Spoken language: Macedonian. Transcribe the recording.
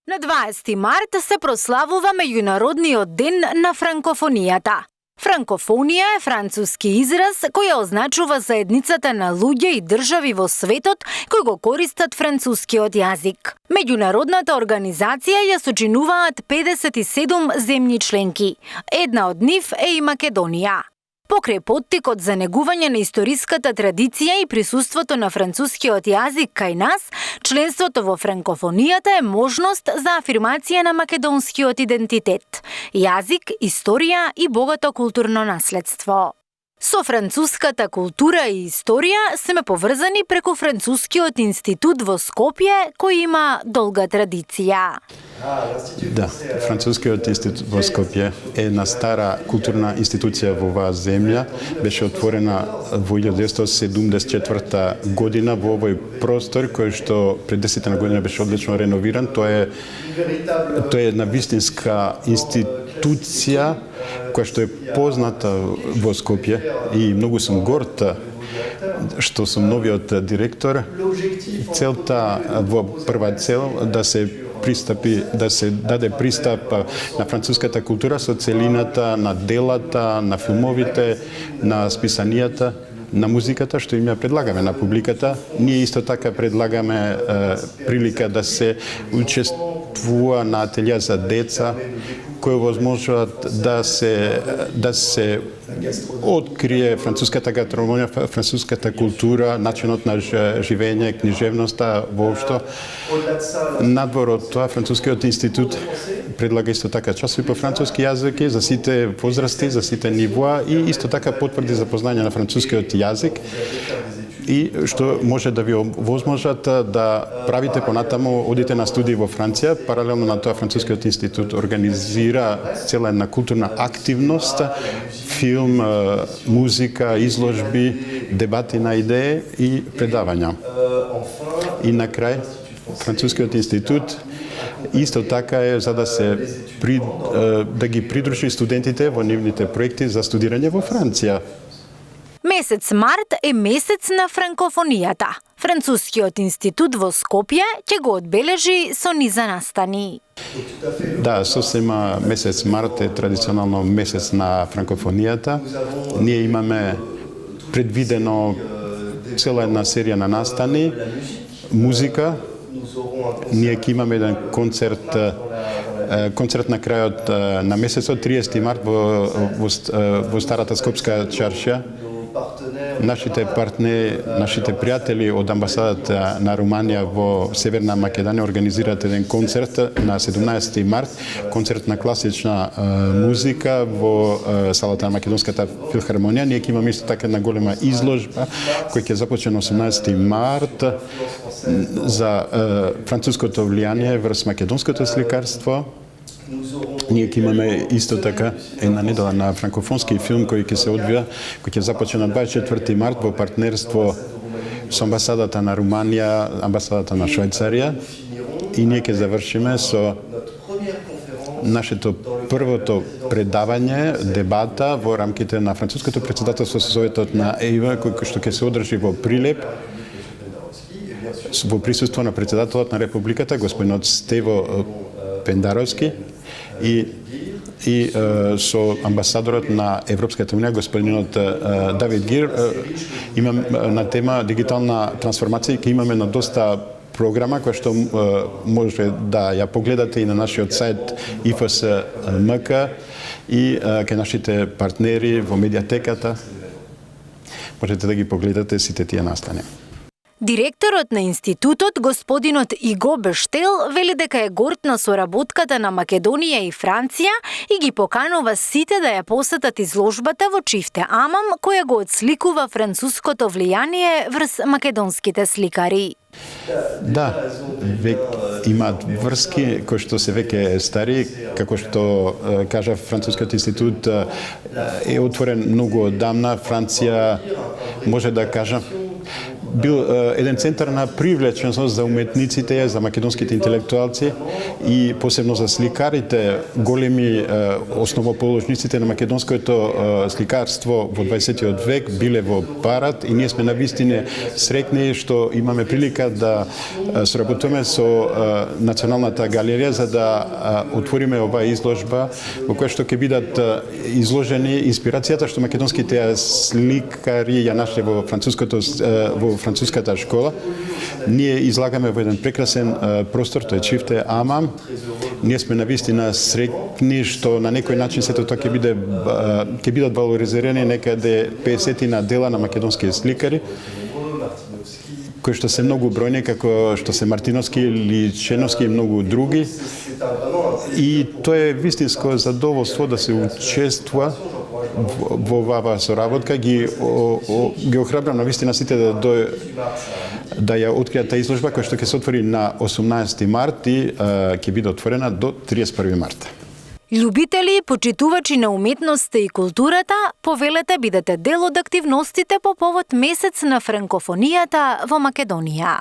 На 20 март се прославува Меѓународниот ден на франкофонијата. Франкофонија е француски израз кој означува заедницата на луѓе и држави во светот кои го користат францускиот јазик. Меѓународната организација ја сочинуваат 57 земји членки. Една од нив е и Македонија. Покрај поттикот за негување на историската традиција и присуството на францускиот јазик кај нас, членството во франкофонијата е можност за афирмација на македонскиот идентитет, јазик, историја и богато културно наследство. Со француската култура и историја сме поврзани преку Францускиот институт во Скопје, кој има долга традиција. Да, Францускиот институт во Скопје е една стара културна институција во оваа земја. Беше отворена во 1974 година во овој простор кој што пред 10 година беше одлично реновиран. Тоа е една вистинска институција која што е позната во Скопје и многу сум горд што сум новиот директор. Целта во прва цел да се даде пристап на француската култура со целината на делата, на филмовите, на списанијата, на музиката што им ја предлагаме на публиката. Ние исто така предлагаме прилика да се учествува на ателија за деца кои возможуваат да се открие француската гастрономија, француската култура, начинот на живење, книжевноста воопшто. Надвор од тоа, Францускиот институт предлага исто така часови по француски јазик за сите возрасти, за сите нивоа и исто така потврди за познање на францускиот јазик и што може да ви овозможат да правите понатаму, одите на студии во Франција. Паралелно на тоа Францускиот институт организира цела една културна активност, филм, музика, изложби, дебати на идеи и предавања. И на крај, Францускиот институт исто така е за да ги придружи студентите во нивните проекти за студирање во Франција. Месец март е месец на франкофонијата. Францускиот институт во Скопје ќе го одбележи со низа настани. Да, сосема месец март е традиционално месец на франкофонијата. Ние имаме предвидено цела една серија на настани, музика. Ние ќе имаме еден концерт на крајот на месецот, 30 март во Старата Скопска чаршија. Нашите партнери, нашите пријатели од амбасадата на Руманија во Северна Македонија организираат еден концерт на 17 март, концерт на класична музика во салата на Македонската филхармонија. Ние ќе имаме исто така една голема изложба која ќе започне на 18 март за француското влијание врз македонското сликарство. Ние ќе имаме исто така една недела на франкофонски филм кој ќе се одвија, кој ќе започне на 24 март во партнерство со амбасадата на Руманија, амбасадата на Швајцарија и ние ќе завршиме со нашето првото предавање, дебата во рамките на француското претседателство со Советот на ЕИВ, кој што ќе се одржи во Прилеп во присуство на претседателот на Републиката, господинот Стево Пендаровски и со амбасадорот на Европската унија, господинот Давид Гир, имам на тема дигитална трансформација, ќе имаме на доста програма која што може да ја погледате и на нашиот сајт IFS.mk и кај нашите партнери во медиатеката. Можете да ги погледате сите тие настани. Директорот на институтот, господинот Иго Бештел, вели дека е горд на соработката на Македонија и Франција и ги поканува сите да ја посетат изложбата во Чифте Амам, која го отсликува француското влијание врз македонските сликари. Да, имаат врски кои што се веќе стари, како што кажа Францускиот институт е отворен многу одамна. Франција може да кажа бил еден центар на привлеченост за уметниците, за македонските интелектуалци и посебно за сликарите, големи основоположниците на македонското сликарство во 20 век биле во Парат и ние сме навистина среќни што имаме прилика да соработуваме со Националната галерија за да отвориме оваа изложба во која што ќе бидат изложени инспирацијата што македонските сликари ја нашле во француската школа. Ние излагаме во еден прекрасен простор, тој Чифте Амам. Ние сме навистина среќни што на некој начин сето тоа ќе бидат валоризирани некаде 50 дела на македонски сликари кои што се многу бројни, како што се Мартиновски или Ченовски и многу други. И тоа е вистинско задоволство да се учествува во оваа соработка. Ги охрабрам навистина сите да ја откријат таа изложба која што ќе се отвори на 18 март и ќе биде отворена до 31 март. Љубители, почитувачи на уметноста и културата, повелете бидете дел од активностите по повод месец на франкофонијата во Македонија.